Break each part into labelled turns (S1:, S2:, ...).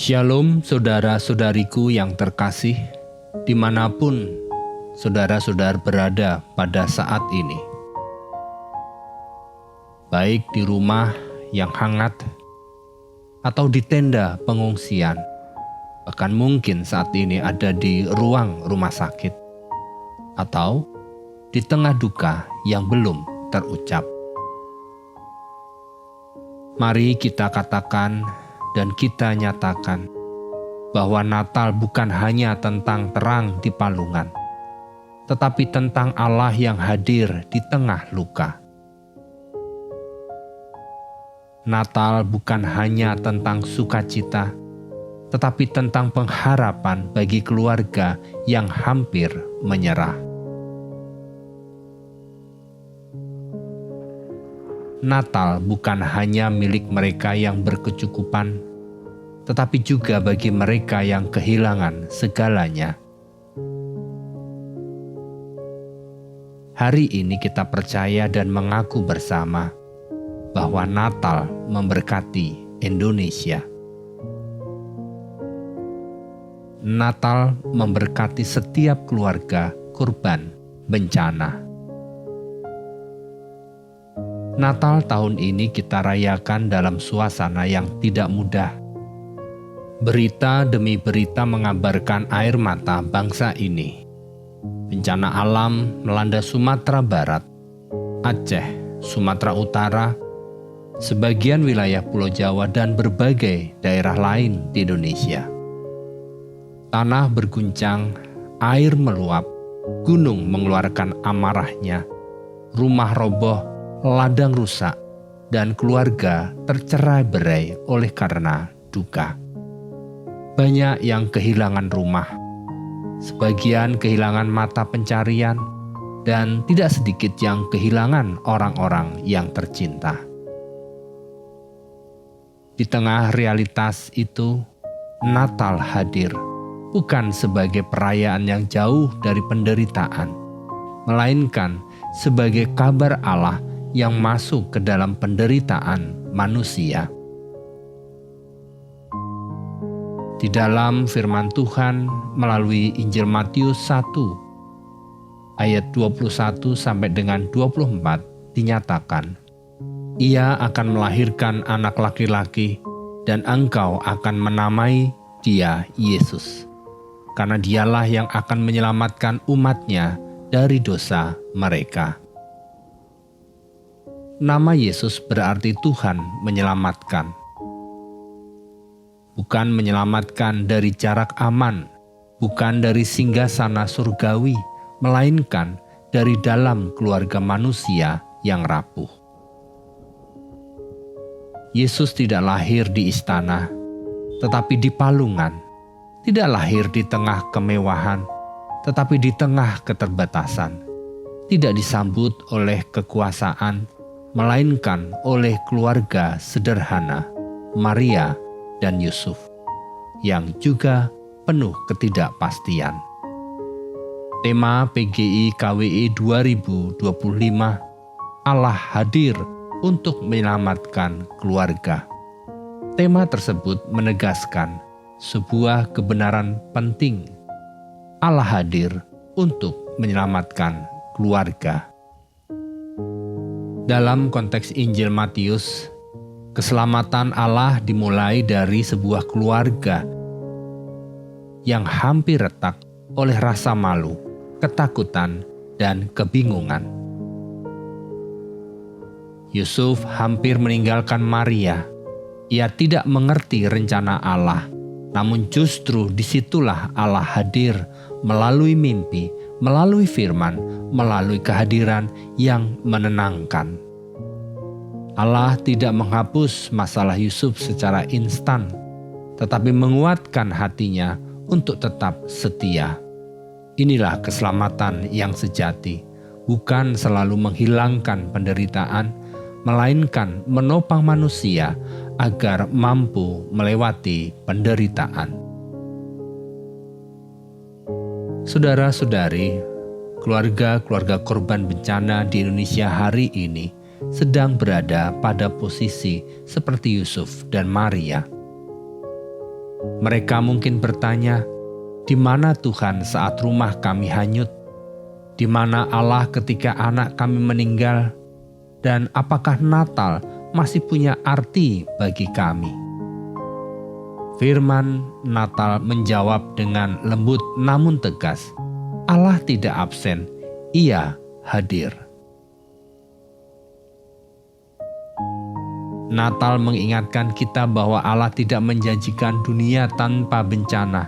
S1: Shalom saudara-saudariku yang terkasih, dimanapun saudara-saudara berada pada saat ini. Baik di rumah yang hangat, atau di tenda pengungsian, bahkan mungkin saat ini ada di ruang rumah sakit, atau di tengah duka yang belum terucap. Mari kita katakan dan kita nyatakan bahwa Natal bukan hanya tentang terang di palungan, tetapi tentang Allah yang hadir di tengah luka. Natal bukan hanya tentang sukacita, tetapi tentang pengharapan bagi keluarga yang hampir menyerah. Natal bukan hanya milik mereka yang berkecukupan, tetapi juga bagi mereka yang kehilangan segalanya. Hari ini kita percaya dan mengaku bersama bahwa Natal memberkati Indonesia. Natal memberkati setiap keluarga korban bencana. Natal tahun ini kita rayakan dalam suasana yang tidak mudah. Berita demi berita mengabarkan air mata bangsa ini. Bencana alam melanda Sumatera Barat, Aceh, Sumatera Utara, sebagian wilayah Pulau Jawa, dan berbagai daerah lain di Indonesia. Tanah berguncang, air meluap, gunung mengeluarkan amarahnya, rumah roboh, ladang rusak, dan keluarga tercerai-berai oleh karena duka. Banyak yang kehilangan rumah, sebagian kehilangan mata pencarian, dan tidak sedikit yang kehilangan orang-orang yang tercinta. Di tengah realitas itu, Natal hadir bukan sebagai perayaan yang jauh dari penderitaan, melainkan sebagai kabar Allah yang masuk ke dalam penderitaan manusia. Di dalam firman Tuhan melalui Injil Matius 1 ayat 21 sampai dengan 24 dinyatakan, "Ia akan melahirkan anak laki-laki dan engkau akan menamai dia Yesus, karena dialah yang akan menyelamatkan umatnya dari dosa mereka." Nama Yesus berarti Tuhan menyelamatkan. Bukan menyelamatkan dari jarak aman, bukan dari singgasana surgawi, melainkan dari dalam keluarga manusia yang rapuh. Yesus tidak lahir di istana, tetapi di palungan. Tidak lahir di tengah kemewahan, tetapi di tengah keterbatasan. Tidak disambut oleh kekuasaan, melainkan oleh keluarga sederhana, Maria dan Yusuf, yang juga penuh ketidakpastian. Tema PGI KWI 2025, Allah hadir untuk menyelamatkan keluarga. Tema tersebut menegaskan sebuah kebenaran penting. Allah hadir untuk menyelamatkan keluarga. Dalam konteks Injil Matius, keselamatan Allah dimulai dari sebuah keluarga yang hampir retak oleh rasa malu, ketakutan, dan kebingungan. Yusuf hampir meninggalkan Maria. Ia tidak mengerti rencana Allah, namun justru disitulah Allah hadir melalui mimpi, melalui firman, melalui kehadiran yang menenangkan. Allah tidak menghapus masalah Yusuf secara instan, tetapi menguatkan hatinya untuk tetap setia. Inilah keselamatan yang sejati, bukan selalu menghilangkan penderitaan, melainkan menopang manusia agar mampu melewati penderitaan. Saudara-saudari, keluarga-keluarga korban bencana di Indonesia hari ini sedang berada pada posisi seperti Yusuf dan Maria. Mereka mungkin bertanya, di mana Tuhan saat rumah kami hanyut? Di mana Allah ketika anak kami meninggal? Dan apakah Natal masih punya arti bagi kami? Firman Natal menjawab dengan lembut namun tegas, Allah tidak absen, Ia hadir. Natal mengingatkan kita bahwa Allah tidak menjanjikan dunia tanpa bencana,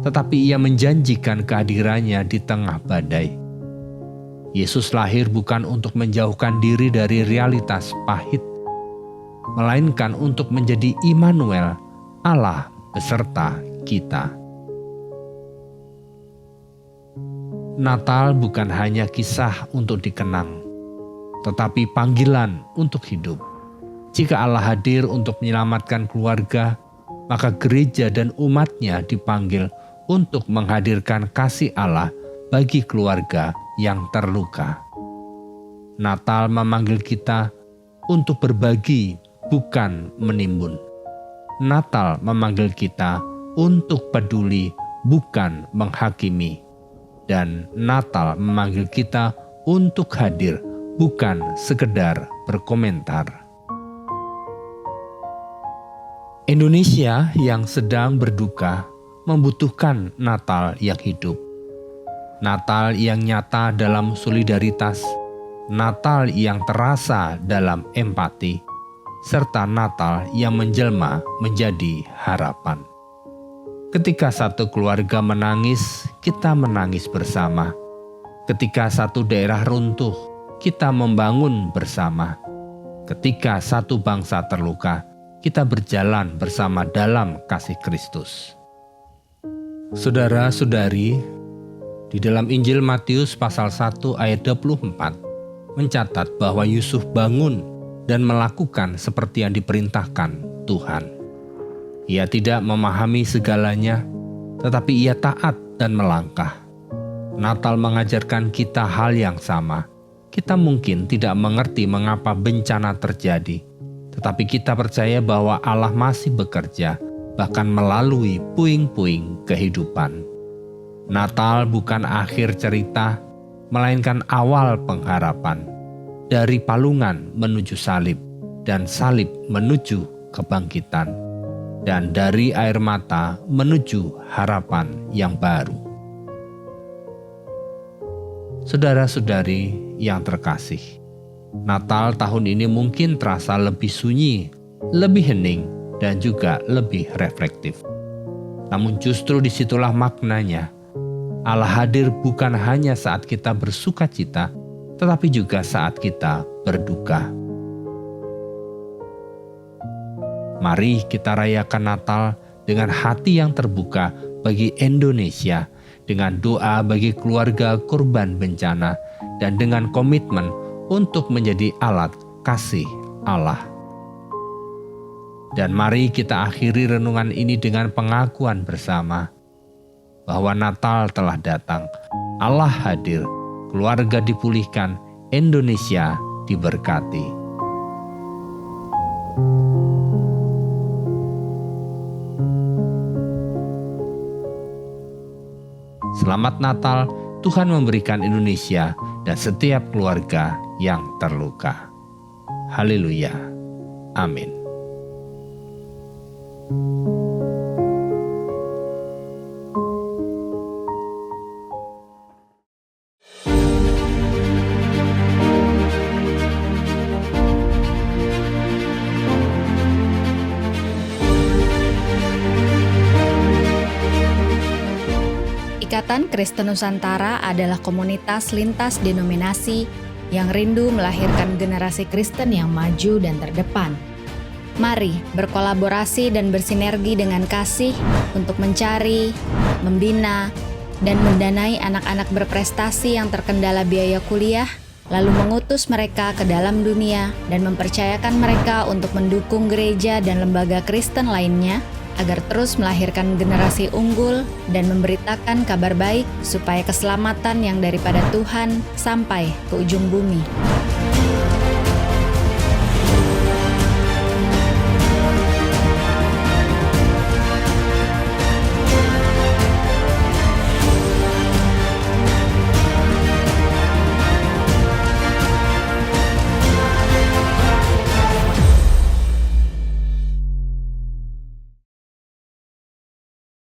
S1: tetapi Ia menjanjikan kehadirannya di tengah badai. Yesus lahir bukan untuk menjauhkan diri dari realitas pahit, melainkan untuk menjadi Immanuel, Allah beserta kita. Natal bukan hanya kisah untuk dikenang, tetapi panggilan untuk hidup. Jika Allah hadir untuk menyelamatkan keluarga, maka gereja dan umatnya dipanggil untuk menghadirkan kasih Allah bagi keluarga yang terluka. Natal memanggil kita untuk berbagi, bukan menimbun. Natal memanggil kita untuk peduli, bukan menghakimi. Dan Natal memanggil kita untuk hadir, bukan sekedar berkomentar. Indonesia yang sedang berduka membutuhkan Natal yang hidup. Natal yang nyata dalam solidaritas, Natal yang terasa dalam empati, serta Natal yang menjelma menjadi harapan. Ketika satu keluarga menangis, kita menangis bersama. Ketika satu daerah runtuh, kita membangun bersama. Ketika satu bangsa terluka, kita berjalan bersama dalam kasih Kristus. Saudara-saudari, di dalam Injil Matius pasal 1 ayat 24 mencatat bahwa Yusuf bangun dan melakukan seperti yang diperintahkan Tuhan. Ia tidak memahami segalanya, tetapi ia taat dan melangkah. Natal mengajarkan kita hal yang sama. Kita mungkin tidak mengerti mengapa bencana terjadi, tetapi kita percaya bahwa Allah masih bekerja, bahkan melalui puing-puing kehidupan. Natal bukan akhir cerita, melainkan awal pengharapan. Dari palungan menuju salib, dan salib menuju kebangkitan, dan dari air mata menuju harapan yang baru. Saudara-saudari yang terkasih, Natal tahun ini mungkin terasa lebih sunyi, lebih hening, dan juga lebih reflektif. Namun justru disitulah maknanya. Allah hadir bukan hanya saat kita bersuka cita, tetapi juga saat kita berduka. Mari kita rayakan Natal dengan hati yang terbuka bagi Indonesia, dengan doa bagi keluarga korban bencana, dan dengan komitmen untuk menjadi alat kasih Allah. Dan mari kita akhiri renungan ini dengan pengakuan bersama bahwa Natal telah datang, Allah hadir, keluarga dipulihkan, Indonesia diberkati. Selamat Natal, Tuhan memberikan Indonesia dan setiap keluarga yang terluka. Haleluya. Amin.
S2: Ikatan Kristen Nusantara adalah komunitas lintas denominasi yang rindu melahirkan generasi Kristen yang maju dan terdepan. Mari berkolaborasi dan bersinergi dengan kasih untuk mencari, membina, dan mendanai anak-anak berprestasi yang terkendala biaya kuliah, lalu mengutus mereka ke dalam dunia dan mempercayakan mereka untuk mendukung gereja dan lembaga Kristen lainnya agar terus melahirkan generasi unggul dan memberitakan kabar baik supaya keselamatan yang daripada Tuhan sampai ke ujung bumi.